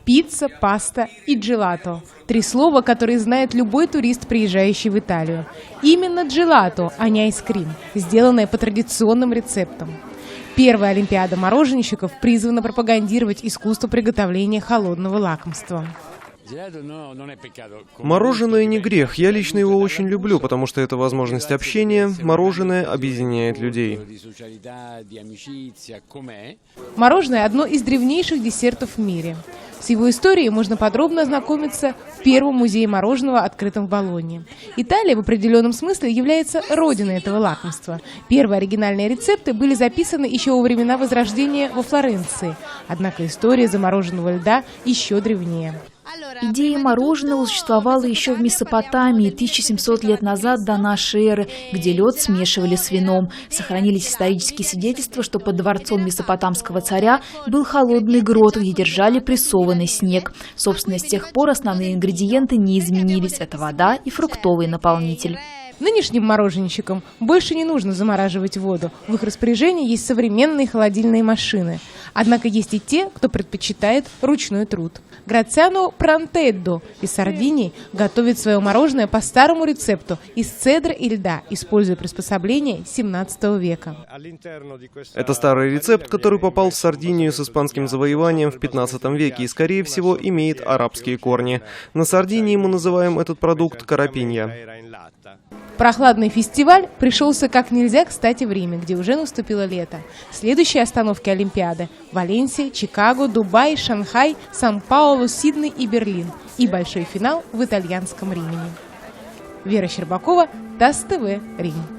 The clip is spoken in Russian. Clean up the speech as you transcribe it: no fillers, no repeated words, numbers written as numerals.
Пицца, паста и джелато – 3 слова, которые знает любой турист, приезжающий в Италию. Именно джелато, а не айскрим, сделанное по традиционным рецептам. Первая Олимпиада мороженщиков призвана пропагандировать искусство приготовления холодного лакомства. Мороженое не грех. Я лично его очень люблю, потому что это возможность общения. Мороженое объединяет людей. Мороженое – одно из древнейших десертов в мире. С его историей можно подробно ознакомиться в первом музее мороженого, открытом в Болонье. Италия в определенном смысле является родиной этого лакомства. Первые оригинальные рецепты были записаны еще во времена Возрождения во Флоренции. Однако история замороженного льда еще древнее. Идея мороженого существовала еще в Месопотамии 1700 лет назад до нашей эры, где лед смешивали с вином. Сохранились исторические свидетельства, что под дворцом месопотамского царя был холодный грот, где держали прессованный снег. Собственно, с тех пор основные ингредиенты не изменились. Это вода и фруктовый наполнитель. Нынешним мороженщикам больше не нужно замораживать воду. В их распоряжении есть современные холодильные машины. Однако есть и те, кто предпочитает ручной труд. Грациано Прантеддо из Сардинии готовит свое мороженое по старому рецепту из цедра и льда, используя приспособления 17 века. Это старый рецепт, который попал в Сардинию с испанским завоеванием в 15 веке и, скорее всего, имеет арабские корни. На Сардинии мы называем этот продукт карапинья. Прохладный фестиваль пришелся как нельзя кстати в Риме, где уже наступило лето. Следующие остановки Олимпиады – Валенсия, Чикаго, Дубай, Шанхай, Сан-Паулу, Сидней и Берлин. И большой финал в итальянском Римени. Вера Щербакова, ТАСС ТВ, Рим.